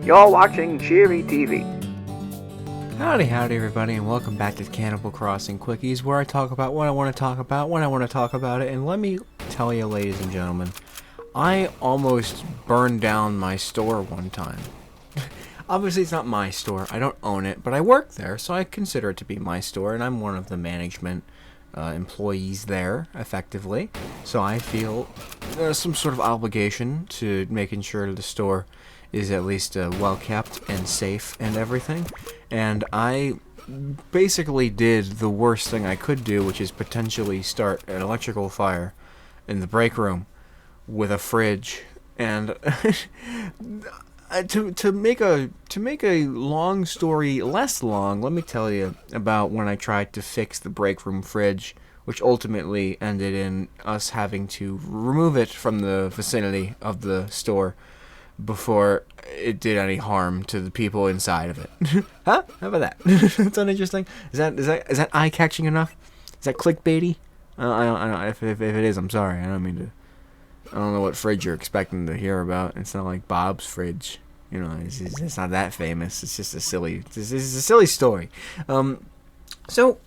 You're watching Cheery TV. Howdy everybody, and welcome back to Cannibal Crossing Quickies, where I talk about what I want to talk about when I want to talk about it. And let me tell you, ladies and gentlemen, I almost burned down my store one time. Obviously it's not my store, I don't own it, but I work there, so I consider it to be my store, and I'm one of the management employees there, effectively. So I feel some sort of obligation to making sure the store is at least well kept and safe and everything. And I basically did the worst thing I could do, which is potentially start an electrical fire in the break room with a fridge. And to make a long story less long, let me tell you about when I tried to fix the break room fridge, which ultimately ended in us having to remove it from the vicinity of the store before it did any harm to the people inside of it. Huh? How about that? That's uninteresting. Is that eye-catching enough? Is that clickbaity? I don't. If it is, I'm sorry. I don't mean to. I don't know what fridge you're expecting to hear about. It's not like Bob's fridge. You know, it's not that famous. It's just a silly. It's a silly story. So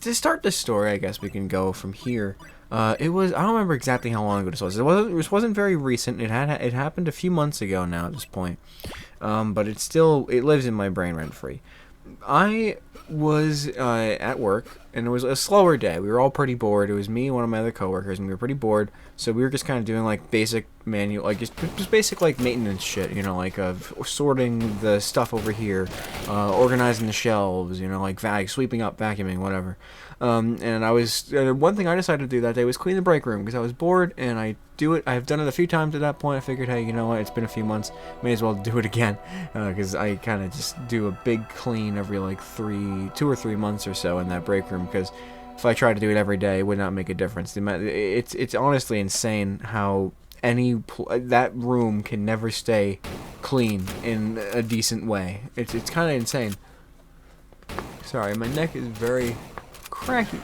to start this story, I guess we can go from here. It was, I don't remember exactly how long ago this was. It wasn't very recent. It happened a few months ago now at this point. But it lives in my brain rent free. I was at work, and it was a slower day. We were all pretty bored. It was me and one of my other coworkers, and we were pretty bored. So we were just kind of doing like basic manual, like just basic like maintenance shit. You know, like sorting the stuff over here, organizing the shelves. You know, like sweeping up, vacuuming, whatever. And I was one thing I decided to do that day was clean the break room because I was bored, and I've done it a few times at that point. I figured, hey, you know what? It's been a few months. May as well do it again because I kind of just do a big clean every like 2 or 3 months or so in that break room, because if I tried to do it every day, it would not make a difference. It's honestly insane how that room can never stay clean in a decent way. It's kind of insane. Sorry, my neck is very cracky.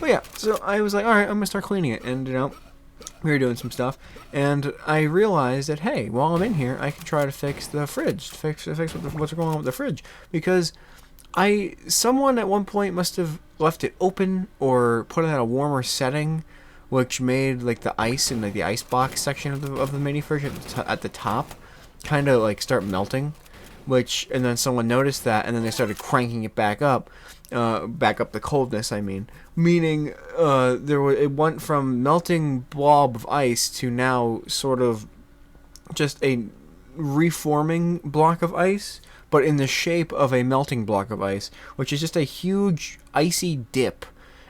But yeah, so I was like, alright, I'm gonna start cleaning it. And, you know, we were doing some stuff, and I realized that, hey, while I'm in here, I can try to fix the fridge, fix what's going on with the fridge, because someone at one point must have left it open or put it at a warmer setting, which made like the ice in like the ice box section of the mini fridge at the top kind of like start melting, and then someone noticed that, and then they started cranking it back up the coldness, meaning it went from melting blob of ice to now sort of just a reforming block of ice, but in the shape of a melting block of ice, which is just a huge icy dip.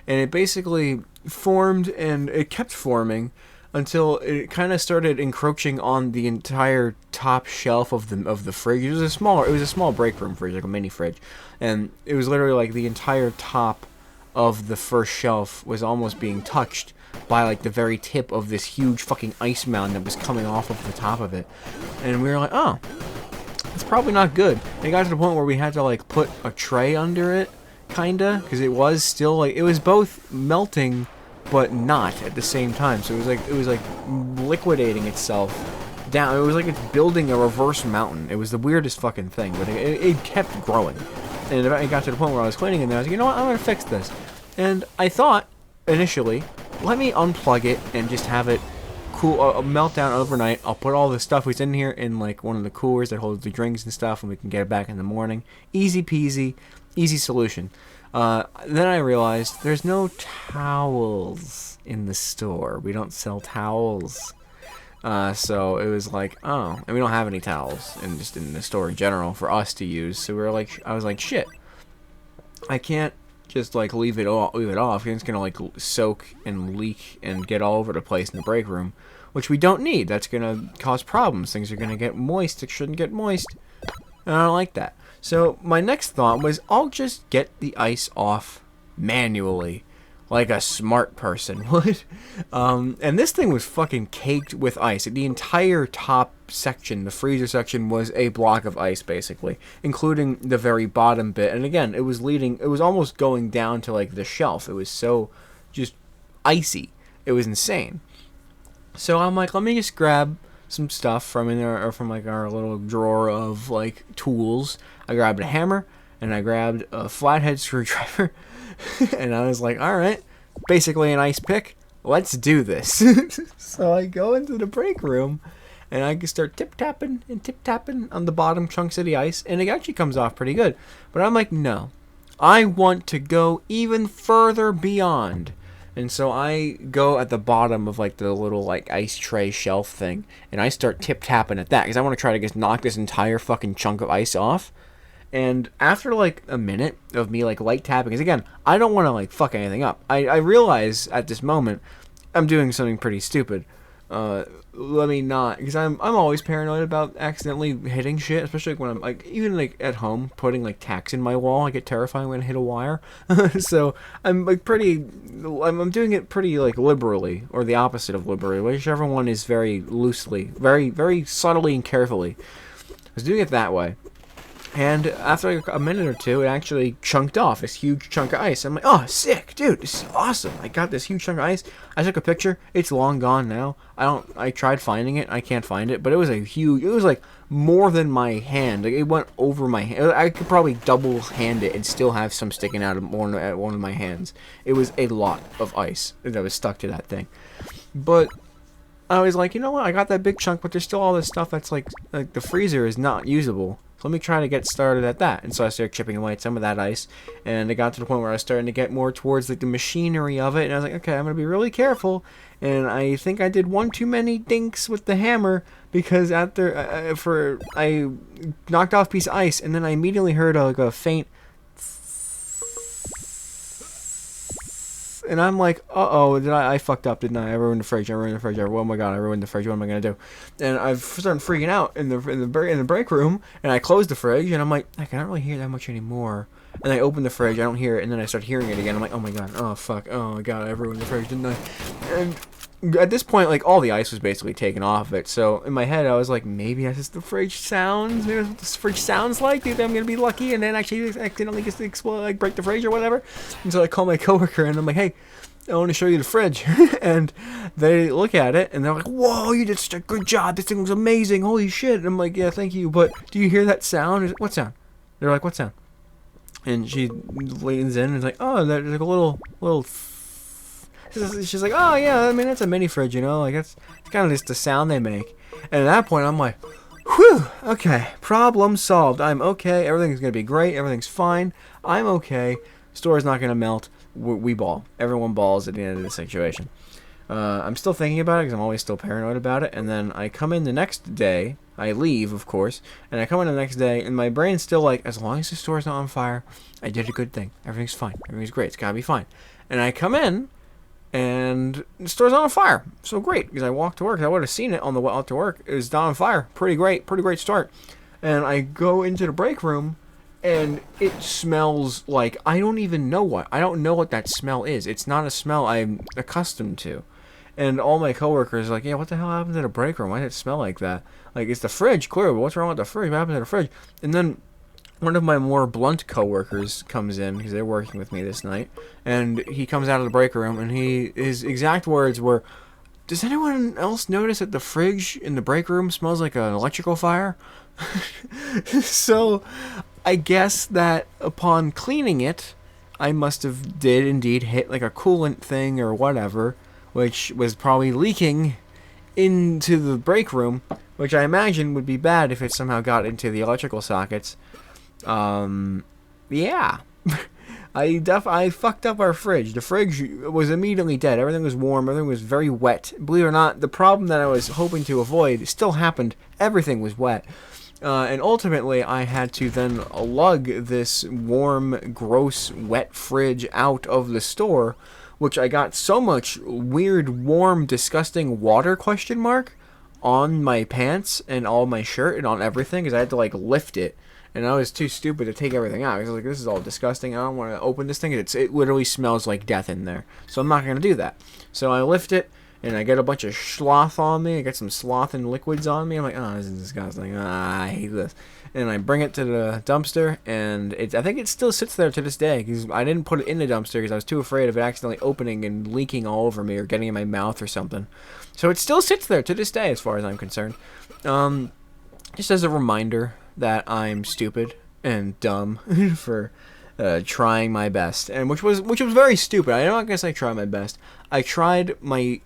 And it basically formed, and it kept forming until it kind of started encroaching on the entire top shelf of the fridge. It was a small break room fridge, like a mini fridge, and it was literally like the entire top of the first shelf was almost being touched by like the very tip of this huge fucking ice mountain that was coming off of the top of it. And we were like, oh, it's probably not good. And it got to the point where we had to like put a tray under it, kinda, because it was still like, it was both melting but not at the same time. So it was like liquidating itself down. It was like it's building a reverse mountain. It was the weirdest fucking thing, but it kept growing. And it got to the point where I was cleaning it, and I was like, you know what, I'm gonna fix this. And I thought initially, let me unplug it and just have it cool, melt down overnight. I'll put all the stuff that's in here in like one of the coolers that holds the drinks and stuff, and we can get it back in the morning. Easy peasy, easy solution. Then I realized there's no towels in the store. We don't sell towels. So it was like, oh, and we don't have any towels in the store in general for us to use. So I was like, shit, I can't just like leave it off. It's gonna like soak and leak and get all over the place in the break room, which we don't need. That's gonna cause problems. Things are gonna get moist. It shouldn't get moist. And I don't like that. So my next thought was, I'll just get the ice off manually, like a smart person would. And this thing was fucking caked with ice. The entire top section, the freezer section, was a block of ice, basically, including the very bottom bit. And again, it was almost going down to like the shelf. It was so just icy. It was insane. So I'm like, let me just grab some stuff from in there, or from like our little drawer of like tools. I grabbed a hammer and I grabbed a flathead screwdriver, and I was like, all right, basically an ice pick. Let's do this. So I go into the break room, and I can start tip-tapping on the bottom chunks of the ice, and it actually comes off pretty good. But I'm like, no, I want to go even further beyond. And so I go at the bottom of like the little like ice tray shelf thing, and I start tip-tapping at that, because I want to try to just knock this entire fucking chunk of ice off. And after like a minute of me like light tapping, because again, I don't want to like fuck anything up. I realize at this moment I'm doing something pretty stupid. Let me not, because I'm always paranoid about accidentally hitting shit, especially when I'm like, even like at home putting like tacks in my wall. I get terrified when I hit a wire. So I'm like I'm doing it pretty like liberally, or the opposite of liberally, whichever one is very loosely, very subtly and carefully. I was doing it that way. And after like a minute or two, it actually chunked off this huge chunk of ice. I'm like, oh, sick, dude, this is awesome. I got this huge chunk of ice. I took a picture. It's long gone now. I tried finding it. I can't find it. But it was it was like more than my hand. Like, it went over my hand. I could probably double hand it and still have some sticking out of one of my hands. It was a lot of ice that was stuck to that thing. But I was like, you know what? I got that big chunk, but there's still all this stuff that's like the freezer is not usable. So let me try to get started at that. And so I started chipping away at some of that ice, and it got to the point where I was starting to get more towards like the machinery of it, and I was like, okay, I'm gonna be really careful. And I think I did one too many dinks with the hammer, because after I knocked off a piece of ice, and then I immediately heard like a faint, and I'm like, uh-oh, I fucked up, didn't I? I ruined the fridge. Oh my god, I ruined the fridge. What am I gonna do? And I've started freaking out in the break room, and I closed the fridge, and I'm like, I can't really hear that much anymore. And I open the fridge, I don't hear it, and then I start hearing it again. I'm like, oh my god, oh fuck, oh my god, I ruined the fridge, didn't I? And at this point, like, all the ice was basically taken off of it. So in my head, I was like, maybe that's just the fridge sounds. Maybe that's what this fridge sounds like. Maybe I'm gonna be lucky and then actually accidentally just explode, like break the fridge or whatever. And so I call my coworker and I'm like, hey, I want to show you the fridge. And they look at it and they're like, whoa, you did such a good job. This thing was amazing. Holy shit. And I'm like, yeah, thank you. But do you hear that sound? What sound? They're like, what sound? And she leans in and is like, oh, there's like a little. She's like, oh yeah, I mean, that's a mini fridge, you know, like it's kind of just the sound they make. And at that point, I'm like, whew, okay, problem solved. I'm okay. Everything's gonna be great. Everything's fine. I'm okay. Store's not gonna melt. We ball. Everyone balls at the end of the situation. I'm still thinking about it because I'm always still paranoid about it. And then I come in the next day. I leave, of course, and I come in the next day, and my brain's still like, as long as the store's not on fire, I did a good thing. Everything's fine. Everything's great. It's gotta be fine. And I come in. And the store's on fire. So great, because I walked to work. I would have seen it on the way out to work. It was on fire. Pretty great start. And I go into the break room, and it smells like I don't even know what. I don't know what that smell is. It's not a smell I'm accustomed to. And all my coworkers are like, yeah, what the hell happened to the break room? Why did it smell like that? Like, it's the fridge, clearly, but what's wrong with the fridge? What happened to the fridge? And then one of my more blunt coworkers comes in, because they're working with me this night, and he comes out of the break room, and his exact words were, does anyone else notice that the fridge in the break room smells like an electrical fire? So I guess that upon cleaning it, I must have did indeed hit like a coolant thing or whatever, which was probably leaking into the break room, which I imagine would be bad if it somehow got into the electrical sockets. Yeah. I fucked up our fridge. The fridge was immediately dead. Everything was warm. Everything was very wet. Believe it or not, the problem that I was hoping to avoid still happened. Everything was wet. And ultimately, I had to then lug this warm, gross, wet fridge out of the store, which I got so much weird, warm, disgusting water on my pants and all my shirt and on everything, because I had to like lift it. And I was too stupid to take everything out. I was like, this is all disgusting. I don't want to open this thing. It literally smells like death in there. So I'm not going to do that. So I lift it, and I get a bunch of sloth on me. I get some sloth and liquids on me. I'm like, oh, this is disgusting. I hate this. And I bring it to the dumpster, and I think it still sits there to this day, because I didn't put it in the dumpster because I was too afraid of it accidentally opening and leaking all over me or getting in my mouth or something. So it still sits there to this day, as far as I'm concerned. Just as a reminder that I'm stupid and dumb for trying my best, and which was very stupid. I'm not gonna say try my best. I tried my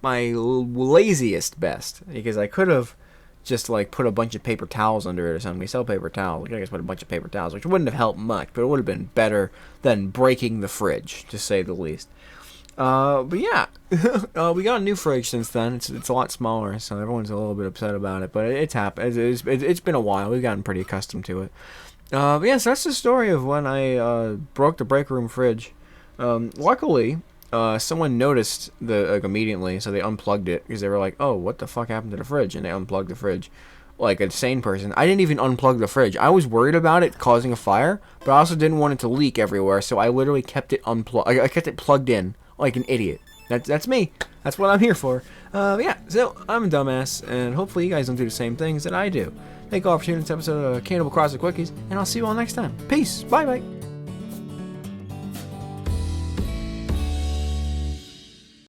laziest best, because I could have just like put a bunch of paper towels under it or something. We sell paper towels. I guess put a bunch of paper towels, which wouldn't have helped much, but it would have been better than breaking the fridge, to say the least. But yeah, we got a new fridge since then. It's a lot smaller, so everyone's a little bit upset about it, but it's happened. It's been a while. We've gotten pretty accustomed to it. But yeah, so that's the story of when I broke the break room fridge. Luckily, someone noticed immediately, so they unplugged it, because they were like, "Oh, what the fuck happened to the fridge?" And they unplugged the fridge. Like a sane person. I didn't even unplug the fridge. I was worried about it causing a fire, but I also didn't want it to leak everywhere, so I literally kept it unplugged. I kept it plugged in like an idiot. That's me. That's what I'm here for. Yeah, so I'm a dumbass, and hopefully you guys don't do the same things that I do. Thank you all for tuning in to this episode of Cannibal Cross the Quickies, and I'll see you all next time. Peace. Bye-bye.